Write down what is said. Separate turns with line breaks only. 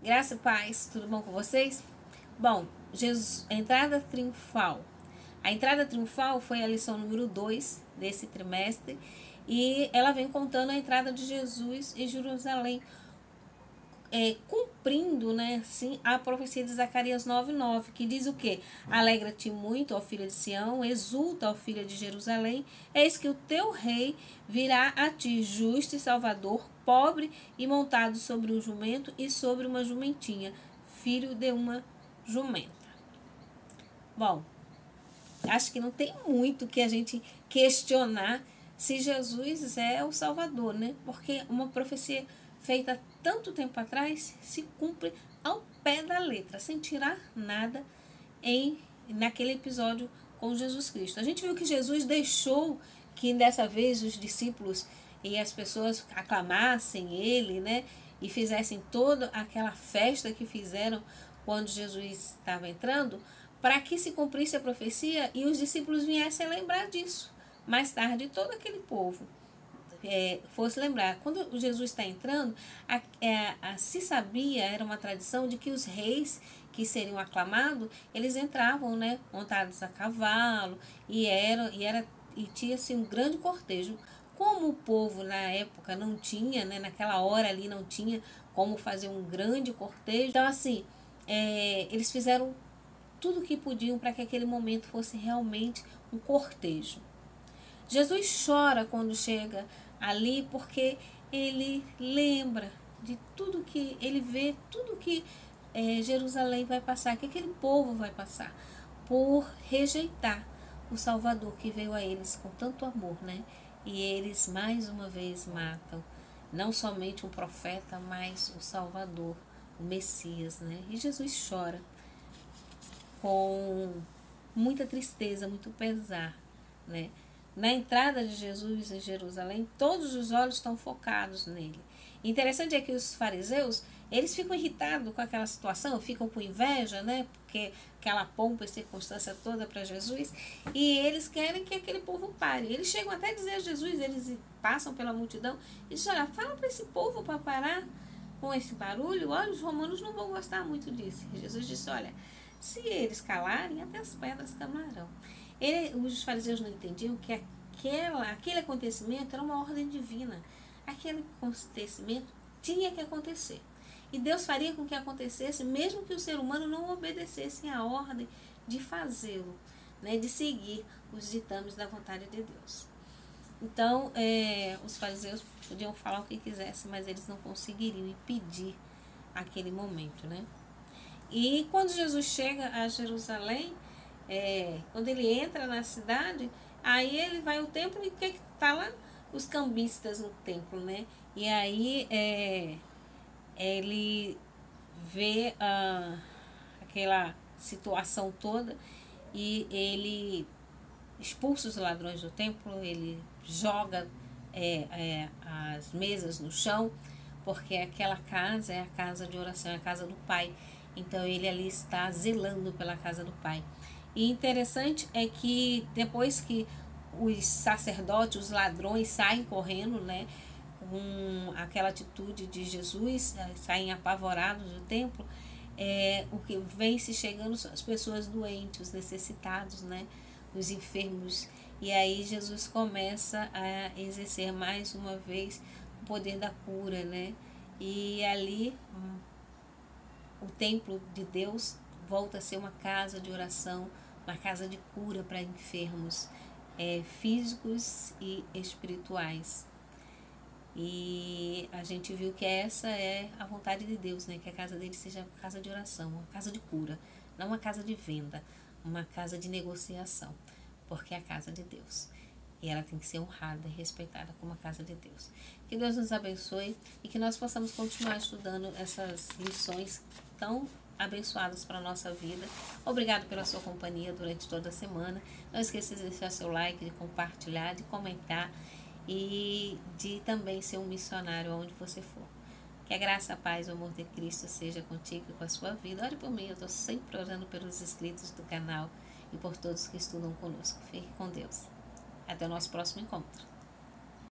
Graça e paz, tudo bom com vocês? Bom, Jesus, a entrada triunfal. A entrada triunfal foi a lição número 2 desse trimestre e ela vem contando a entrada de Jesus em Jerusalém, cumprindo, né, assim, a profecia de Zacarias 9:9, que diz o quê? Alegra-te muito, ó filha de Sião, exulta, ó filha de Jerusalém, eis que o teu rei virá a ti, justo e salvador, pobre e montado sobre um jumento e sobre uma jumentinha, filho de uma jumenta. Bom, acho que não tem muito que a gente questionar se Jesus é o Salvador, né? Porque uma profecia feita tanto tempo atrás se cumpre ao pé da letra, sem tirar nada naquele episódio com Jesus Cristo. A gente viu que Jesus deixou que dessa vez os discípulos e as pessoas aclamassem ele, né? E fizessem toda aquela festa que fizeram quando Jesus estava entrando, para que se cumprisse a profecia e os discípulos viessem a lembrar disso. Mais tarde, todo aquele povo fosse lembrar. Quando Jesus está entrando, se sabia, era uma tradição de que os reis que seriam aclamados, eles entravam, né, montados a cavalo, e tinha-se um grande cortejo. Como o povo na época não tinha, né, naquela hora ali não tinha como fazer um grande cortejo, então assim, eles fizeram tudo o que podiam para que aquele momento fosse realmente um cortejo. Jesus chora quando chega ali porque ele lembra de tudo que ele vê, tudo que Jerusalém vai passar, que aquele povo vai passar por rejeitar o Salvador que veio a eles com tanto amor, né? E eles mais uma vez matam não somente um profeta, mas o Salvador, o Messias, né? E Jesus chora com muita tristeza, muito pesar, né? Na entrada de Jesus em Jerusalém, todos os olhos estão focados nele. Interessante é que os fariseus, eles ficam irritados com aquela situação, ficam com inveja, né? Porque aquela pompa e circunstância toda para Jesus, e eles querem que aquele povo pare. Eles chegam até a dizer a Jesus, eles passam pela multidão e dizem: olha, fala para esse povo para parar com esse barulho, olha, os romanos não vão gostar muito disso. E Jesus disse: olha, se eles calarem, até as pedras calarão. Os fariseus não entendiam que aquele acontecimento era uma ordem divina. Aquele acontecimento tinha que acontecer. E Deus faria com que acontecesse, mesmo que o ser humano não obedecesse à ordem de fazê-lo, né, de seguir os ditames da vontade de Deus. Então, os fariseus podiam falar o que quisessem, mas eles não conseguiriam impedir aquele momento, né? E quando Jesus chega a Jerusalém, quando ele entra na cidade, aí ele vai ao templo e o que está lá? Os cambistas no templo, né? E aí ele vê aquela situação toda e ele expulsa os ladrões do templo, ele joga as mesas no chão, porque aquela casa é a casa de oração, é a casa do Pai. Então ele ali está zelando pela casa do Pai. E interessante é que depois que os sacerdotes, os ladrões saem correndo, né, com aquela atitude de Jesus, saem apavorados do templo, o que vem se chegando são as pessoas doentes, os necessitados, né, os enfermos. E aí Jesus começa a exercer mais uma vez o poder da cura, né? E ali o templo de Deus volta a ser uma casa de oração, uma casa de cura para enfermos físicos e espirituais. E a gente viu que essa é a vontade de Deus, né? Que a casa dele seja uma casa de oração, uma casa de cura, não uma casa de venda, uma casa de negociação, porque é a casa de Deus. E ela tem que ser honrada e respeitada como a casa de Deus. Que Deus nos abençoe e que nós possamos continuar estudando essas lições tão abençoadas para a nossa vida. Obrigado pela sua companhia durante toda a semana. Não esqueça de deixar seu like, de compartilhar, de comentar e de também ser um missionário onde você for. Que a graça, a paz, o amor de Cristo seja contigo e com a sua vida. Ore por mim, eu estou sempre orando pelos inscritos do canal e por todos que estudam conosco. Fique com Deus. Até o nosso próximo encontro.